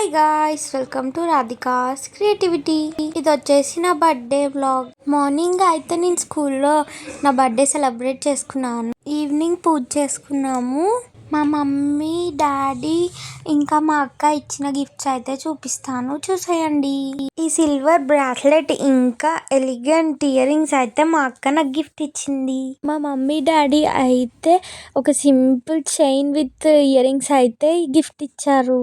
Hi guys, welcome to Radhika's creativity. ఇది వచ్చేసి నా బర్త్డే వ్లాగ్. మార్నింగ్ అయితే నేను స్కూల్లో నా బర్త్డే సెలబ్రేట్ చేసుకున్నాను. ఈవినింగ్ పూజ చేసుకున్నాము. మా మమ్మీ, డాడీ ఇంకా మా అక్క ఇచ్చిన గిఫ్ట్స్ అయితే చూపిస్తాను, చూసేయండి. ఈ సిల్వర్ బ్రాస్లెట్ ఇంకా ఎలిగెంట్ ఇయర్ రింగ్స్ అయితే మా అక్క నాకు గిఫ్ట్ ఇచ్చింది. మా మమ్మీ, డాడీ అయితే ఒక simple chain with earrings అయితే గిఫ్ట్ ఇచ్చారు.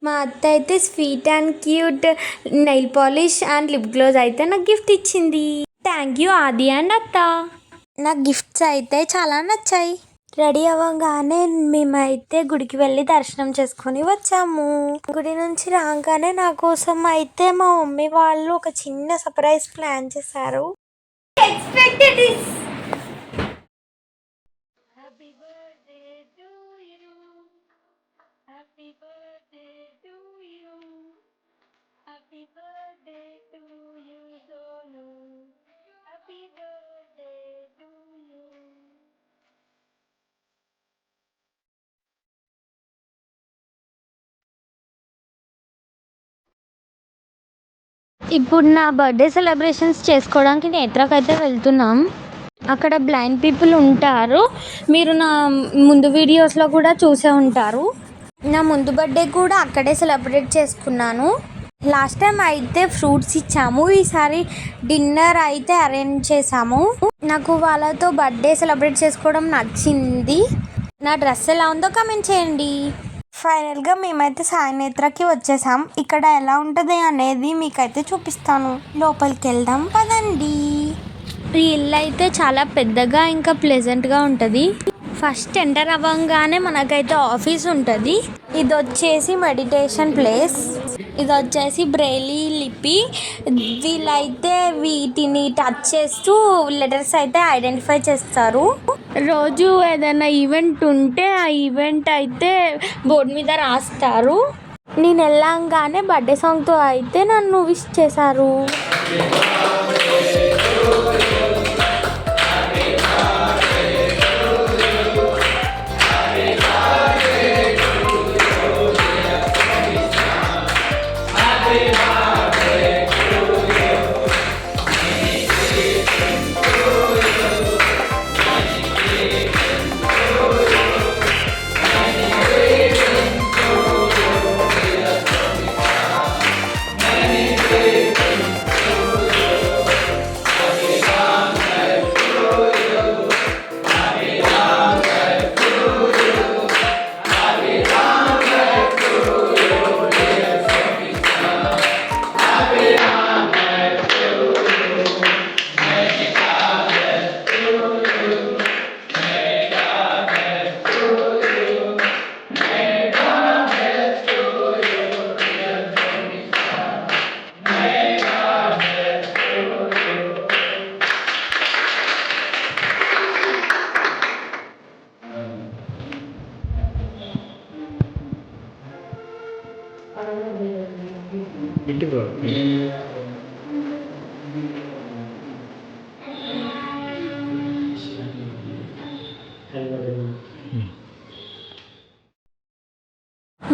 మా అత్త అయితే sweet and cute nail polish and lip gloss అయితే నాకు గిఫ్ట్ ఇచ్చింది. థ్యాంక్ యూ ఆది అండ్ అత్త. నాకు గిఫ్ట్స్ అయితే చాలా నచ్చాయి. రెడీ అవ్వగానే మేమైతే గుడికి వెళ్ళి దర్శనం చేసుకొని వచ్చాము. గుడి నుంచి రాగానే నా కోసం అయితే మా మమ్మీ వాళ్ళు ఒక చిన్న సర్ప్రైజ్ ప్లాన్ చేశారు. ఇప్పుడు నా బర్త్డే సెలబ్రేషన్స్ చేసుకోవడానికి నేత్రకైతే వెళ్తున్నాం. అక్కడ బ్లైండ్ పీపుల్ ఉంటారు. మీరు నా ముందు వీడియోస్లో కూడా చూసే ఉంటారు. నా ముందు బర్త్డే కూడా అక్కడే సెలబ్రేట్ చేసుకున్నాను. లాస్ట్ టైం అయితే ఫ్రూట్స్ ఇచ్చాము, ఈసారి డిన్నర్ అయితే అరేంజ్ చేసాము. నాకు వాళ్ళతో బర్త్డే సెలబ్రేట్ చేసుకోవడం నచ్చింది. నా డ్రెస్ ఎలా ఉందో కామెంట్ చేయండి. ఫైనల్గా మేమైతే సాయి నేత్రకి వచ్చేసాం. ఇక్కడ ఎలా ఉంటుంది అనేది మీకైతే చూపిస్తాను. లోపలికి వెళ్దాం పదండి. ఈ ఇల్లు అయితే చాలా పెద్దగా ఇంకా ప్లెజెంట్గా ఉంటుంది. ఫస్ట్ ఎంటర్ అవ్వగానే మనకైతే ఆఫీస్ ఉంటుంది. ఇది వచ్చేసి మెడిటేషన్ ప్లేస్. ఇది వచ్చేసి బ్రెయిలీ లిపి. వీళ్ళైతే వీటిని టచ్ చేస్తూ లెటర్స్ అయితే ఐడెంటిఫై చేస్తారు. రోజు ఏదైనా ఈవెంట్ ఉంటే ఆ ఈవెంట్ అయితే బోర్డు మీద రాస్తారు. నేను వెళ్ళంగానే బర్త్డే సాంగ్తో అయితే నన్ను విష్ చేశారు.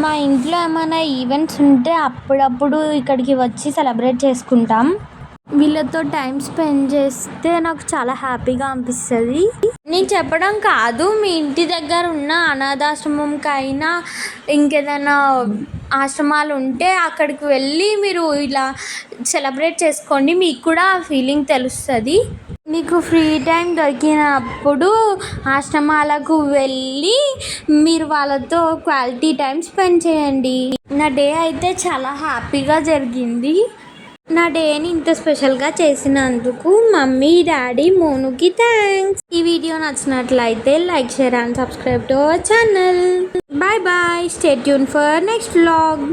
మా ఇంట్లో ఏమైనా ఈవెంట్స్ ఉంటే అప్పుడప్పుడు ఇక్కడికి వచ్చి సెలబ్రేట్ చేసుకుంటాం. వీళ్ళతో టైం స్పెండ్ చేస్తే నాకు చాలా హ్యాపీగా అనిపిస్తుంది. నేను చెప్పడం కాదు, మీ ఇంటి దగ్గర ఉన్న అనాథాశ్రమంకైనా ఇంకేదైనా ఆశ్రమాలు ఉంటే అక్కడికి వెళ్ళి మీరు ఇలా సెలబ్రేట్ చేసుకోండి. మీకు కూడా ఆ ఫీలింగ్ తెలుస్తుంది. మీకు ఫ్రీ టైం దొరికినప్పుడు ఆశ్రమాలకు వెళ్ళి మీరు వాళ్ళతో క్వాలిటీ టైం స్పెండ్ చేయండి. నా డే అయితే చాలా హ్యాపీగా జరిగింది. నా డేని ఇంత స్పెషల్గా చేసినందుకు మమ్మీ, డాడీ, మోనుకి థ్యాంక్స్. ఈ వీడియో నచ్చినట్లయితే like, share and subscribe to our channel. Bye bye. Stay tune for next vlog.